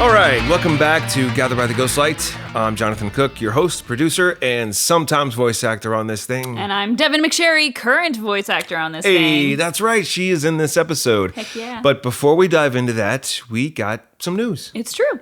All right, welcome back to Gather by the Ghostlight. I'm Jonathan Cook, your host, producer, and sometimes voice actor on this thing. And I'm Devon McSherry, current voice actor on this thing. Hey, that's right, she is in this episode. Heck yeah. But before we dive into that, we got some news. It's true.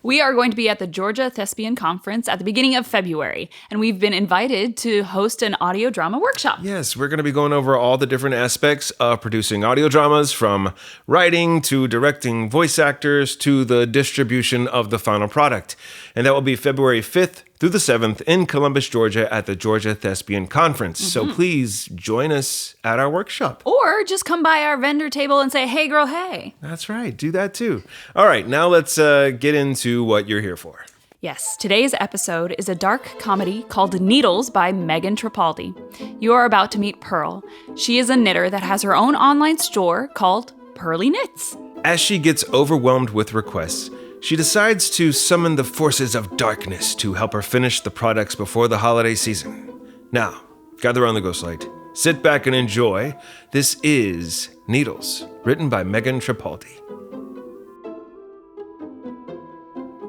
We are going to be at the Georgia Thespian Conference at the beginning of February, and we've been invited to host an audio drama workshop. Yes, we're going to be going over all the different aspects of producing audio dramas, from writing to directing voice actors to the distribution of the final product. And that will be February 5th through the 7th in Columbus, Georgia at the Georgia Thespian Conference. So please join us at our workshop. Or just come by our vendor table and say, hey girl, hey. That's right, do that too. All right, now let's get into what you're here for. Yes, today's episode is a dark comedy called Needles by Megan Tripaldi. You are about to meet Pearl. She is a knitter that has her own online store called Pearly Knits. As she gets overwhelmed with requests, she decides to summon the forces of darkness to help her finish the products before the holiday season. Now, gather around the Ghostlight, sit back and enjoy. This is Needles, written by Megan Tripaldi.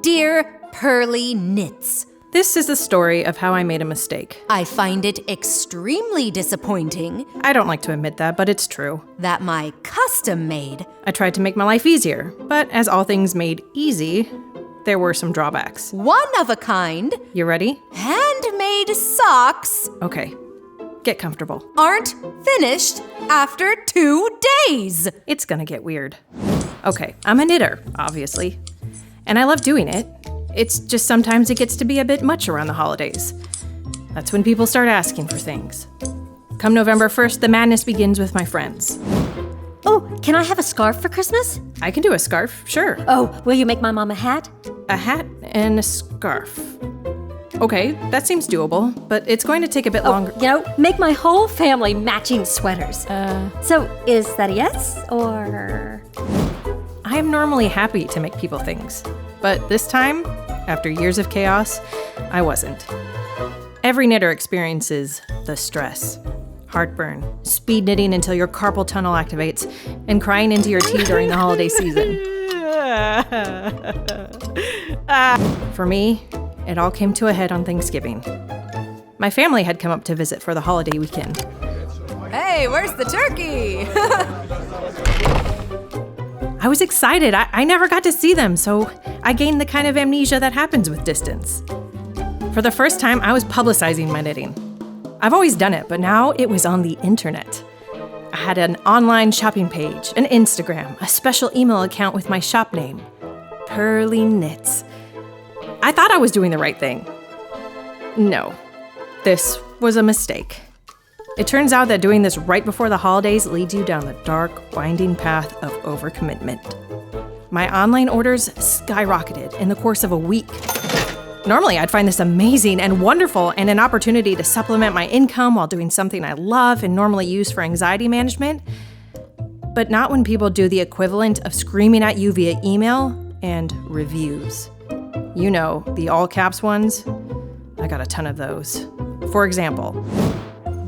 Dear Pearly Knits, This is the story of how I made a mistake. I find it extremely disappointing I don't like to admit that, but it's true. that my custom-made, I tried to make my life easier, but as all things made easy, there were some drawbacks. one-of-a-kind, You ready? handmade socks Okay. Get comfortable. aren't finished after 2 days. It's gonna get weird. Okay, I'm a knitter, obviously. And I love doing it. It's just sometimes it gets to be a bit much around the holidays. That's when people start asking for things. Come November 1st, the madness begins with my friends. Oh, can I have a scarf for Christmas? I can do a scarf, sure. Oh, will you make my mom a hat? A hat and a scarf. Okay, that seems doable, but it's going to take a bit longer. Make my whole family matching sweaters. So, is that a yes, or...? I am normally happy to make people things, but this time, after years of chaos, I wasn't. Every knitter experiences the stress, heartburn, speed knitting until your carpal tunnel activates, and crying into your tea during the holiday season. For me, it all came to a head on Thanksgiving. My family had come up to visit for the holiday weekend. Hey, where's the turkey? I was excited. I never got to see them, so I gained the kind of amnesia that happens with distance. For the first time, I was publicizing my knitting. I've always done it, but now it was on the internet. I had an online shopping page, an Instagram, a special email account with my shop name, Pearly Knits. I thought I was doing the right thing. No, this was a mistake. It turns out that doing this right before the holidays leads you down the dark, winding path of overcommitment. My online orders skyrocketed in the course of a week. Normally, I'd find this amazing and wonderful and an opportunity to supplement my income while doing something I love and normally use for anxiety management. But not when people do the equivalent of screaming at you via email and reviews. You know, the all caps ones. I got a ton of those. For example,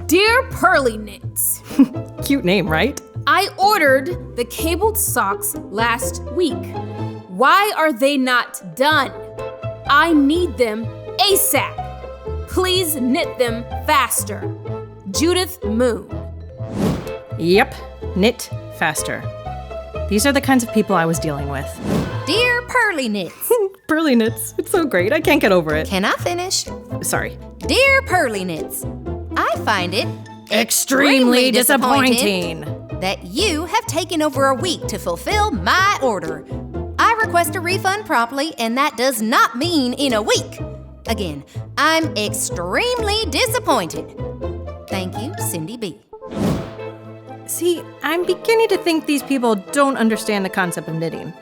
Dear Pearly Knits, cute name, right? I ordered the cabled socks last week. Why are they not done? I need them ASAP. Please knit them faster. Judith Moon. Yep, knit faster. These are the kinds of people I was dealing with. Dear Pearly Knits, Pearly Knits, it's so great, I can't get over it. can I finish? Sorry. Dear Pearly Knits, I find it Extremely disappointing. that you have taken over a week to fulfill my order. I request a refund promptly, and that does not mean in a week. Again, I'm extremely disappointed. Thank you, Cindy B. See, I'm beginning to think these people don't understand the concept of knitting.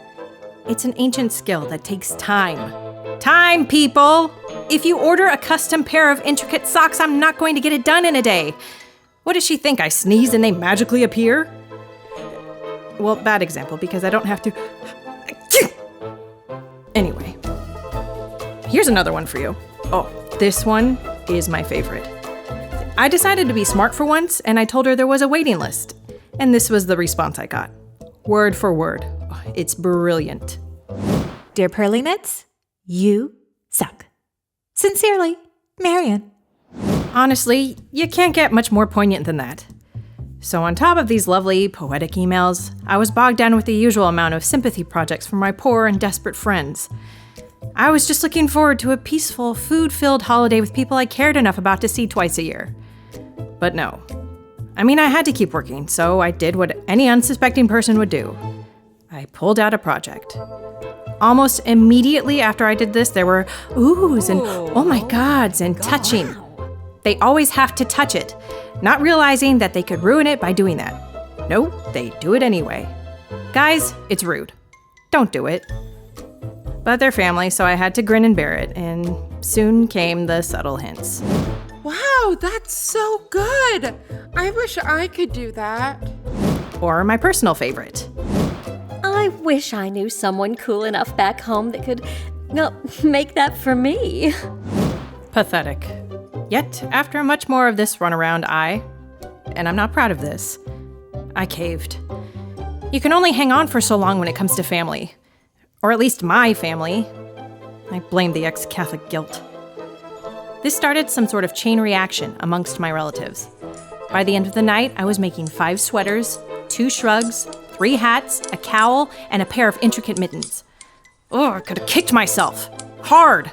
It's an ancient skill that takes time. Time, people! If you order a custom pair of intricate socks, I'm not going to get it done in a day. What does she think? I sneeze and they magically appear? Well, bad example, because I don't have to... Anyway, here's another one for you. Oh, this one is my favorite. I decided to be smart for once, and I told her there was a waiting list. And this was the response I got. Word for word. It's brilliant. Dear Pearly Mitts, you suck. Sincerely, Marian. Honestly, you can't get much more poignant than that. So on top of these lovely, poetic emails, I was bogged down with the usual amount of sympathy projects for my poor and desperate friends. I was just looking forward to a peaceful, food-filled holiday with people I cared enough about to see twice a year. But no. I mean, I had to keep working, so I did what any unsuspecting person would do. I pulled out a project. Almost immediately after I did this, there were oohs and oh my gods and touching. They always have to touch it, not realizing that they could ruin it by doing that. No, they do it anyway. Guys, it's rude. Don't do it. But they're family, so I had to grin and bear it, and soon came the subtle hints. Wow, that's so good! I wish I could do that. Or my personal favorite. I wish I knew someone cool enough back home that could, make that for me. Pathetic. Yet, after much more of this runaround, and I'm not proud of this, I caved. You can only hang on for so long when it comes to family. Or at least my family. I blame the ex-Catholic guilt. This started some sort of chain reaction amongst my relatives. By the end of the night, I was making 5 sweaters, 2 shrugs, 3 hats, a cowl, and a pair of intricate mittens. Oh, I could have kicked myself. Hard.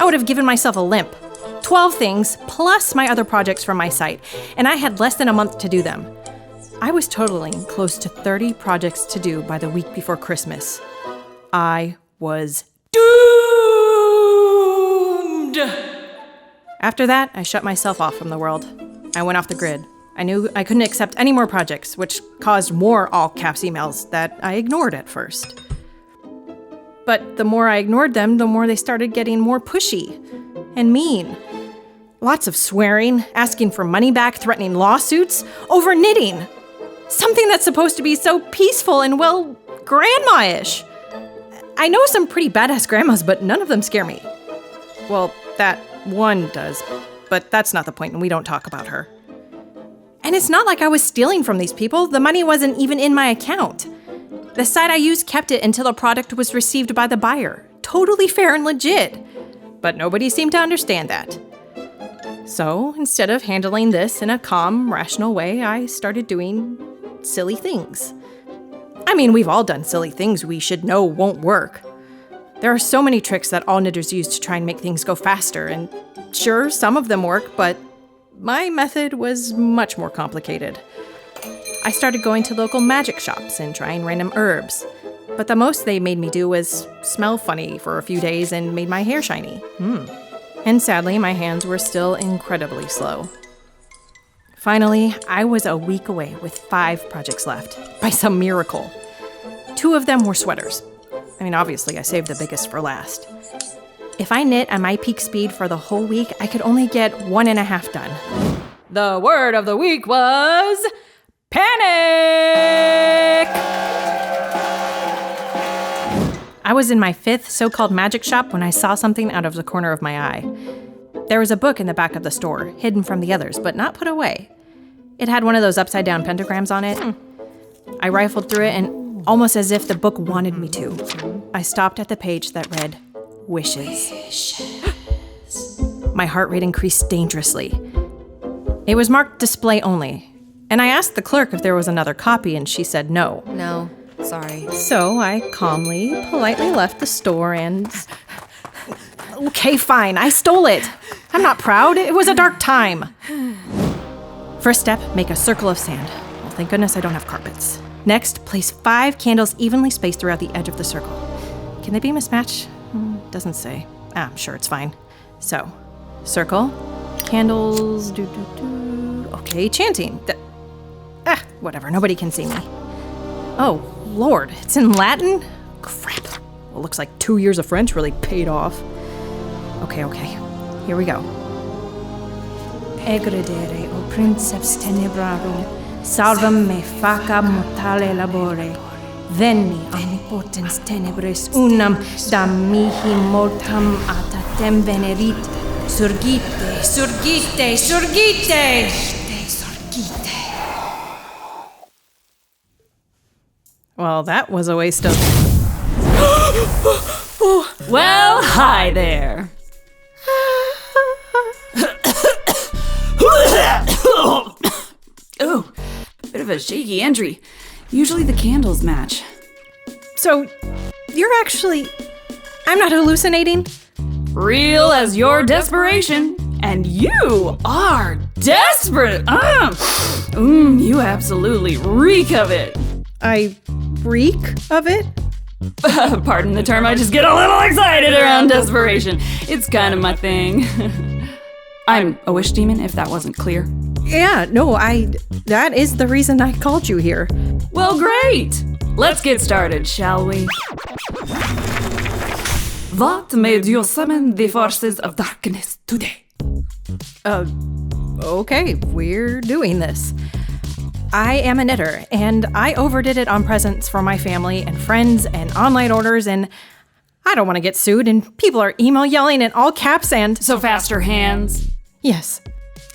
I would have given myself a limp. 12 things, plus my other projects from my site, and I had less than a month to do them. I was totaling close to 30 projects to do by the week before Christmas. I was doomed! After that, I shut myself off from the world. I went off the grid. I knew I couldn't accept any more projects, which caused more all-caps emails that I ignored at first. But the more I ignored them, the more they started getting more pushy and mean. Lots of swearing, asking for money back, threatening lawsuits over knitting. Something that's supposed to be so peaceful and, well, grandma-ish. I know some pretty badass grandmas, but none of them scare me. Well, that one does, but that's not the point, and we don't talk about her. And it's not like I was stealing from these people. The money wasn't even in my account. The site I used kept it until the product was received by the buyer. Totally fair and legit. But nobody seemed to understand that. So instead of handling this in a calm, rational way, I started doing silly things. I mean, we've all done silly things we should know won't work. There are so many tricks that all knitters use to try and make things go faster, and sure, some of them work, but my method was much more complicated. I started going to local magic shops and trying random herbs, but the most they made me do was smell funny for a few days and made my hair shiny. And sadly, my hands were still incredibly slow. Finally, I was a week away with 5 projects left, by some miracle. 2 of them were sweaters. I mean, obviously, I saved the biggest for last. If I knit at my peak speed for the whole week, I could only get 1.5 done. The word of the week was panic! I was in my 5th so-called magic shop when I saw something out of the corner of my eye. There was a book in the back of the store, hidden from the others, but not put away. It had one of those upside-down pentagrams on it. I rifled through it, and almost as if the book wanted me to, I stopped at the page that read, Wishes. My heart rate increased dangerously. It was marked display only, and I asked the clerk if there was another copy, and she said no. No, sorry. So I calmly, politely left the store and... Okay, fine, I stole it. I'm not proud. It was a dark time. First step, make a circle of sand. Well, thank goodness I don't have carpets. Next, place 5 candles evenly spaced throughout the edge of the circle. Can they be mismatched? Doesn't say. I'm sure it's fine. So, circle, candles, Okay, chanting. Whatever, nobody can see me. Oh, Lord, it's in Latin? Crap. Well, looks like 2 years of French really paid off. Okay, here we go. Egredere, o princeps tenebrarum, salvam me facam mortale labore. Veni omnipotens tenebris unam, da mihi mortam atatem venerit. Surgite, surgite, surgite! Well, that was a waste of... Well, hi there. Oh, bit of a shaky entry. Usually the candles match. So, you're actually... I'm not hallucinating? Real as your desperation. And you are desperate. You absolutely reek of it. I reek of it? Pardon the term, I just get a little excited around desperation. It's kind of my thing. I'm a wish demon, if that wasn't clear. Yeah, no, that is the reason I called you here. Well, great! Let's get started, shall we? What made you summon the forces of darkness today? Okay, we're doing this. I am a knitter, and I overdid it on presents for my family and friends and online orders, and I don't want to get sued, and people are email yelling in all caps and... So faster hands. Yes.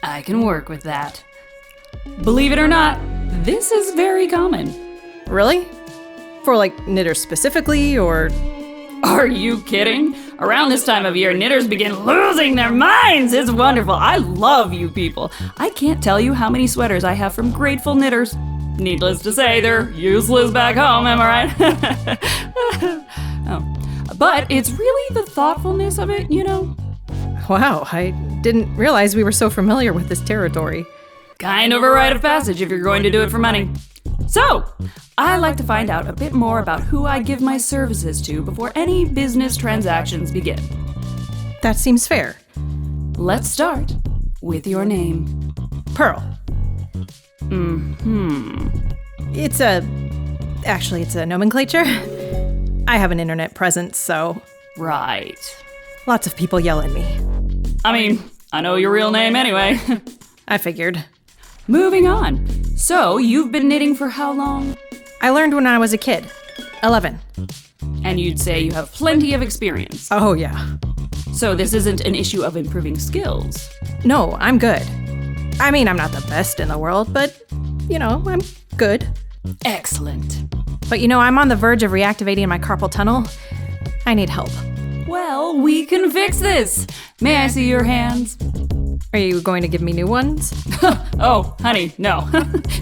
I can work with that. Believe it or not, this is very common. Really? For knitters specifically, or... Are you kidding? Around this time of year, knitters begin losing their minds. It's wonderful. I love you people. I can't tell you how many sweaters I have from grateful knitters. Needless to say, they're useless back home, am I right? But it's really the thoughtfulness of it, you know? Wow, I didn't realize we were so familiar with this territory. Kind of a rite of passage if you're going to do it for money. So, I like to find out a bit more about who I give my services to before any business transactions begin. That seems fair. Let's start with your name. Pearl. It's a nomenclature. I have an internet presence, so... Right. Lots of people yell at me. I mean, I know your real name anyway. I figured. Moving on. So, you've been knitting for how long? I learned when I was a kid. 11. And you'd say you have plenty of experience. Oh, yeah. So this isn't an issue of improving skills. No, I'm good. I mean, I'm not the best in the world, but, I'm good. Excellent. But I'm on the verge of reactivating my carpal tunnel. I need help. Well, we can fix this. May I see your hands? Are you going to give me new ones? Oh, honey, no.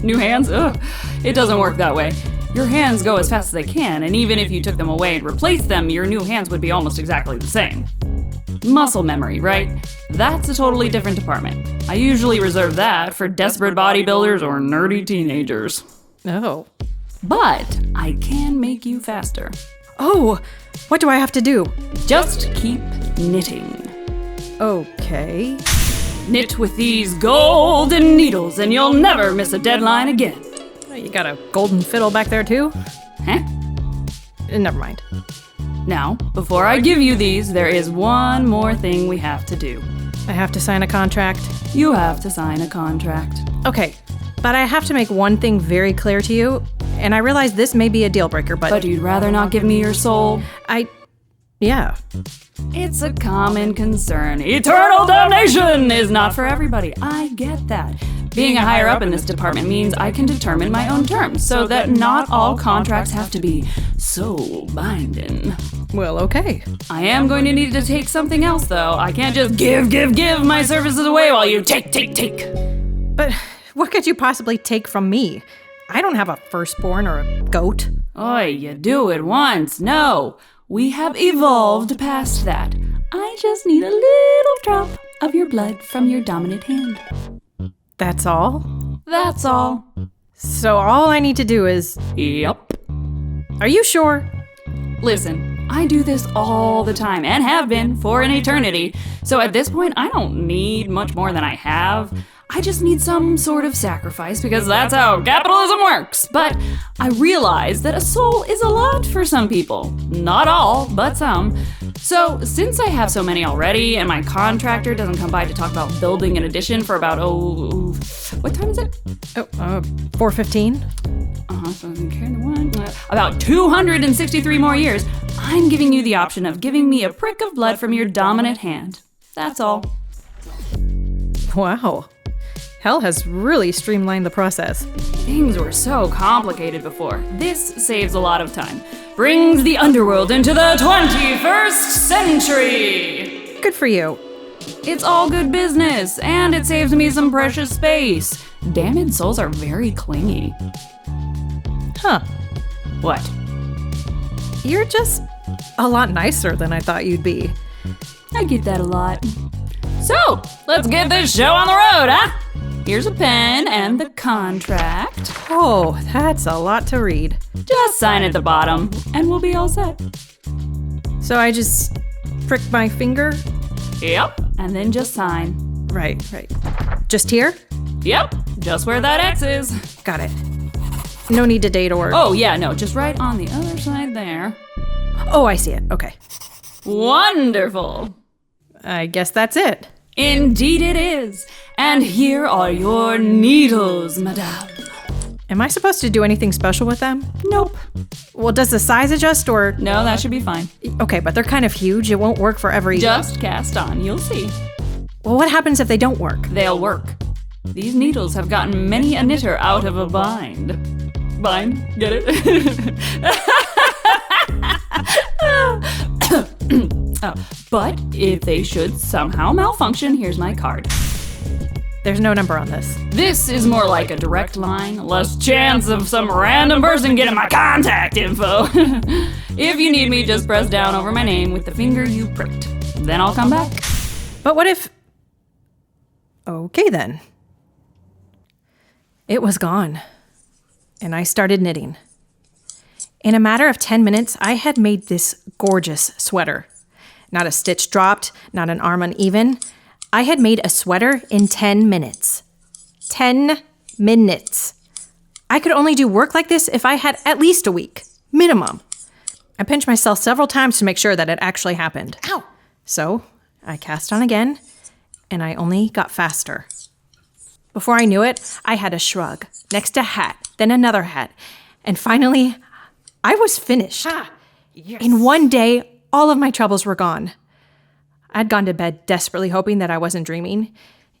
New hands? Ugh. It doesn't work that way. Your hands go as fast as they can, and even if you took them away and replaced them, your new hands would be almost exactly the same. Muscle memory, right? That's a totally different department. I usually reserve that for desperate bodybuilders or nerdy teenagers. Oh. But I can make you faster. Oh, what do I have to do? Just keep knitting. Okay. Knit with these golden needles and you'll never miss a deadline again. You got a golden fiddle back there too? Huh? Never mind. Now, before I give you these, there is one more thing we have to do. I have to sign a contract? You have to sign a contract. Okay, but I have to make one thing very clear to you, and I realize this may be a deal breaker, but... But you'd rather not give me your soul? Yeah. It's a common concern. Eternal damnation is not for everybody. I get that. Being a higher up in this department means I can determine my own terms, so that not all contracts have to be soul binding. Well, okay. I am going to need to take something else, though. I can't just give my services away while you take. But what could you possibly take from me? I don't have a firstborn or a goat. Oi, you do it once. No, we have evolved past that. I just need a little drop of your blood from your dominant hand. That's all? That's all. So all I need to do is... Yup. Are you sure? Listen, I do this all the time and have been for an eternity. So at this point, I don't need much more than I have. I just need some sort of sacrifice because that's how capitalism works. But I realize that a soul is a lot for some people. Not all, but some. So since I have so many already and my contractor doesn't come by to talk about building an addition for about, what time is it? 4:15. So about 263 more years, I'm giving you the option of giving me a prick of blood from your dominant hand. That's all. Wow. Hell has really streamlined the process. Things were so complicated before. This saves a lot of time. brings the underworld into the 21st century. Good for you. It's all good business, and it saves me some precious space. Damned souls are very clingy. Huh. What? You're just a lot nicer than I thought you'd be. I get that a lot. So, let's get this show on the road, huh? Here's a pen and the contract. Oh, that's a lot to read. Just sign at the bottom, and we'll be all set. So I just prick my finger? Yep, and then just sign. Right. Just here? Yep, just where that X is. Got it. No need to date or... Oh, yeah, no, just right on the other side there. Oh, I see it. Okay. Wonderful. I guess that's it. Indeed it is. And here are your needles, madame. Am I supposed to do anything special with them? Nope. Well, does the size adjust or... No, that should be fine. Okay, but they're kind of huge. It won't work for every... Just cast on, you'll see. Well, what happens if they don't work? They'll work. These needles have gotten many a knitter out of a bind. Bind? Get it? But if they should somehow malfunction, here's my card. There's no number on this. This is more like a direct line, less chance of some random person getting my contact info. If you need me, just press down over my name with the finger you pricked. Then I'll come back. But what if... Okay, then. It was gone. And I started knitting. In a matter of 10 minutes, I had made this gorgeous sweater. Not a stitch dropped, not an arm uneven. I had made a sweater in 10 minutes. 10 minutes. I could only do work like this if I had at least a week, minimum. I pinched myself several times to make sure that it actually happened. Ow! So I cast on again, and I only got faster. Before I knew it, I had a shrug, next a hat, then another hat, and finally, I was finished. Yes. In one day, all of my troubles were gone. I'd gone to bed desperately hoping that I wasn't dreaming.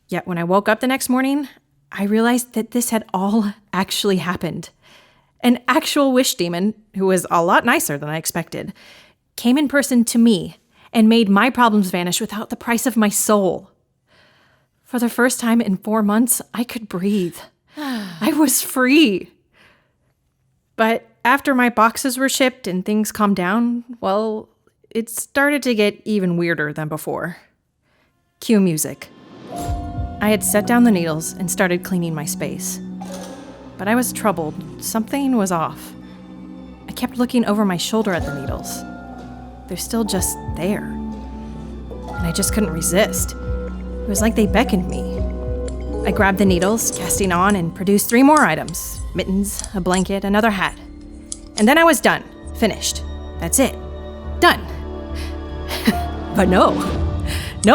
Yet when I woke up the next morning, I realized that this had all actually happened. An actual wish demon, who was a lot nicer than I expected, came in person to me and made my problems vanish without the price of my soul. For the first time in 4 months, I could breathe. I was free. But after my boxes were shipped and things calmed down, well, it started to get even weirder than before. Cue music. I had set down the needles and started cleaning my space. But I was troubled. Something was off. I kept looking over my shoulder at the needles. They're still just there. And I just couldn't resist. It was like they beckoned me. I grabbed the needles, casting on, and produced 3 more items. Mittens, a blanket, another hat. And then I was done. Finished. That's it. Done. But no,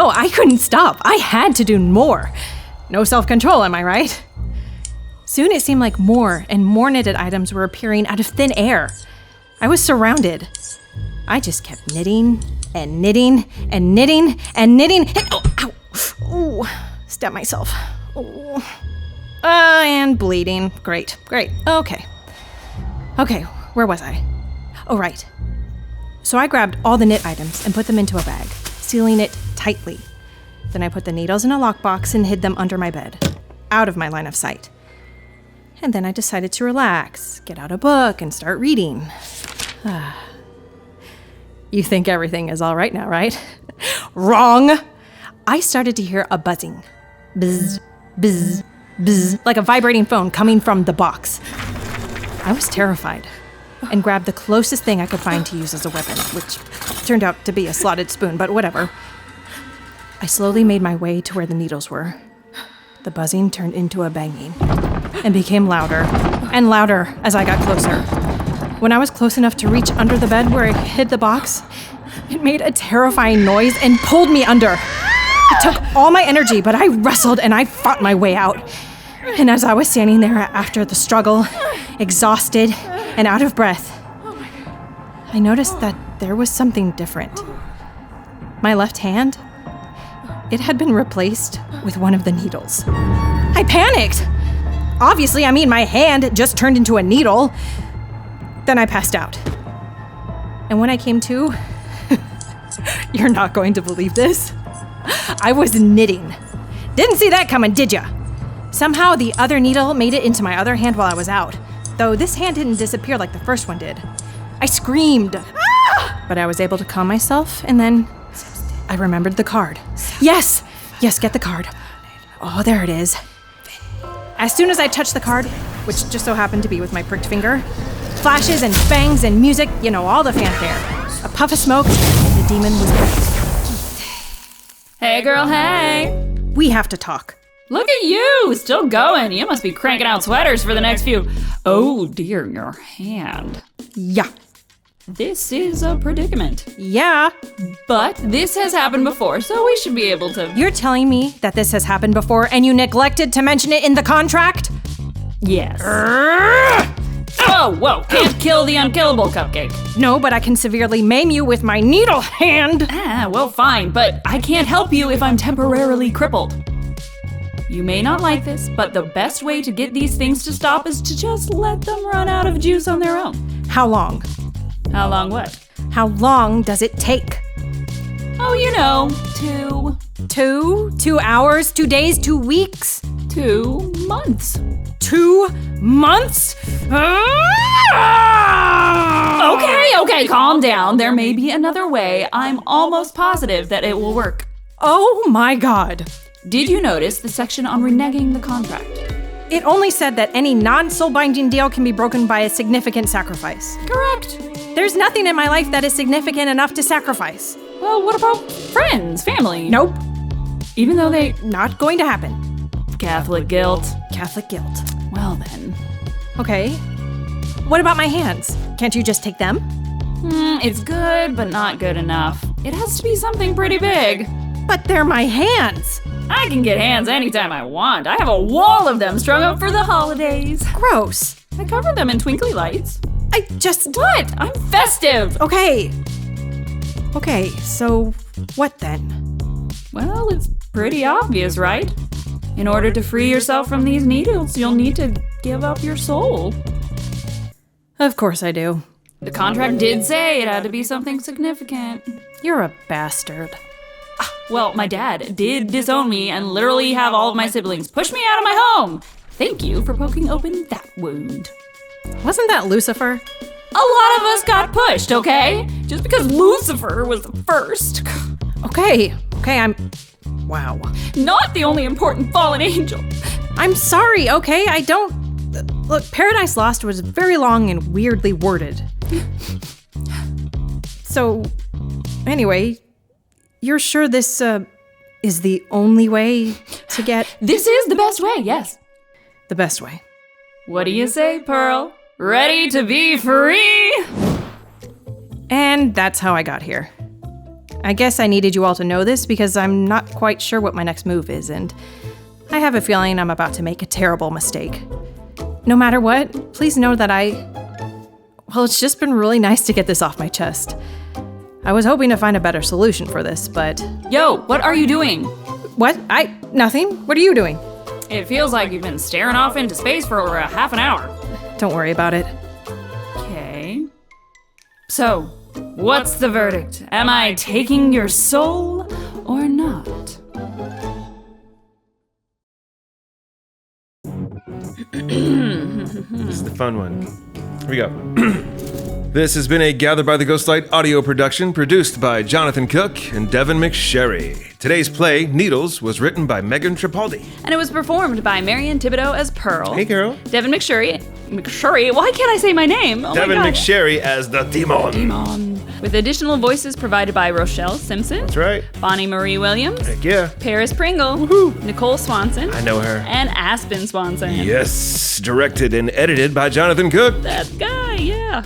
I couldn't stop. I had to do more. No self-control, am I right? Soon it seemed like more and more knitted items were appearing out of thin air. I was surrounded. I just kept knitting and knitting and knitting and knitting and ow, stabbed myself. And bleeding. Great. Okay, where was I? Oh, right. So I grabbed all the knit items and put them into a bag, sealing it tightly. Then I put the needles in a lockbox and hid them under my bed, out of my line of sight. And then I decided to relax, get out a book, and start reading. You think everything is all right now, right? Wrong! I started to hear a buzzing. Buzz, buzz, buzz, like a vibrating phone coming from the box. I was terrified and grabbed the closest thing I could find to use as a weapon, which turned out to be a slotted spoon, but whatever. I slowly made my way to where the needles were. The buzzing turned into a banging and became louder and louder as I got closer. When I was close enough to reach under the bed where I hid the box, it made a terrifying noise and pulled me under. It took all my energy, but I wrestled and I fought my way out. And as I was standing there after the struggle, exhausted and out of breath, I noticed that there was something different. My left hand, it had been replaced with one of the needles. I panicked. Obviously, my hand just turned into a needle. Then I passed out. And when I came to, you're not going to believe this, I was knitting. Didn't see that coming, did ya? Somehow the other needle made it into my other hand while I was out, though this hand didn't disappear like the first one did. I screamed, but I was able to calm myself, and then I remembered the card. Yes, get the card. Oh, there it is. As soon as I touched the card, which just so happened to be with my pricked finger, flashes and bangs and music, all the fanfare. A puff of smoke, and the demon was back. Hey, girl, hey. We have to talk. Look at you, still going. You must be cranking out sweaters for the next few. Oh dear, your hand. Yeah. This is a predicament. Yeah. But this has happened before, so we should be able to... You're telling me that this has happened before and you neglected to mention it in the contract? Yes. Oh, whoa, can't kill the unkillable cupcake. No, but I can severely maim you with my needle hand. Well, fine, but I can't help you if I'm temporarily crippled. You may not like this, but the best way to get these things to stop is to just let them run out of juice on their own. How long? How long what? How long does it take? Oh, 2. 2 hours, 2 days, 2 weeks? 2 months. 2 months? Okay, calm down. There may be another way. I'm almost positive that it will work. Oh my God. Did you notice the section on reneging the contract? It only said that any non-soul-binding deal can be broken by a significant sacrifice. Correct. There's nothing in my life that is significant enough to sacrifice. Well, what about friends, family? Nope. Even though they... Not going to happen. Catholic guilt. Catholic guilt. Well then. Okay. What about my hands? Can't you just take them? It's good, but not good enough. It has to be something pretty big. But they're my hands. I can get hands anytime I want. I have a wall of them strung up for the holidays. Gross. I covered them in twinkly lights. What? I'm festive. Okay, so what then? Well, it's pretty obvious, right? In order to free yourself from these needles, you'll need to give up your soul. Of course I do. The contract did say it had to be something significant. You're a bastard. Well, my dad did disown me and literally have all of my siblings push me out of my home. Thank you for poking open that wound. Wasn't that Lucifer? A lot of us got pushed, okay? Just because Lucifer was the first. Okay, wow. Not the only important fallen angel. I'm sorry, okay? I don't... Look, Paradise Lost was very long and weirdly worded. So, anyway, you're sure this, is the only way to get... This is the best way, yes. The best way. What do you say, Pearl? Ready to be free? And that's how I got here. I guess I needed you all to know this because I'm not quite sure what my next move is, and I have a feeling I'm about to make a terrible mistake. No matter what, please know that it's just been really nice to get this off my chest. I was hoping to find a better solution for this, but... Yo, what are you doing? What? Nothing. What are you doing? It feels like you've been staring off into space for over a half an hour. Don't worry about it. Okay. So, what's the verdict? Am I taking your soul or not? This is the fun one. Here we go. This has been a Gathered by the Ghostlight audio production produced by Jonathan Cook and Devon McSherry. Today's play, Needles, was written by Megan Tripaldi. And it was performed by Marian Thibodeau as Pearl. Hey, Carol. Devon McSherry. Why can't I say my name? Oh Devon my God. McSherry as the Demon. With additional voices provided by Roshelle Simpson. That's right. Bonnie Marie Williams. Heck yeah. Paris Pringle. Woohoo. Nicole Swanson. I know her. And Aspen Swanson. Yes. Directed and edited by Jonathan Cook. That guy, yeah.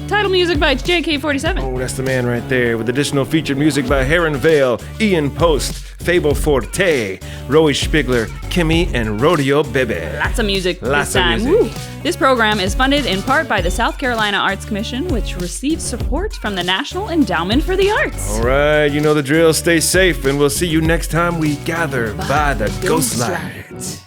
Title music by JK47. Oh, that's the man right there. With additional featured music by Heron Vale, Ian Post, Fable Forte, Roy Spigler, Kimmy, and Rodeo Bebe. Lots of music Lots this time. of music. Woo. This program is funded in part by the South Carolina Arts Commission, which receives support from the National Endowment for the Arts. All right, you know the drill. Stay safe, and we'll see you next time we gather by the Ghostlight.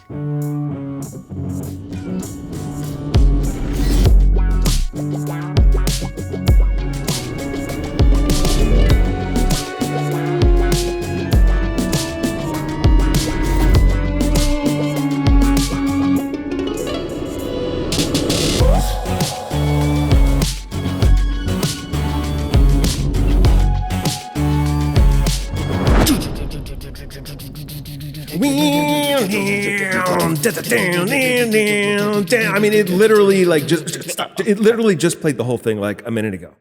I mean, it literally just played the whole thing like a minute ago.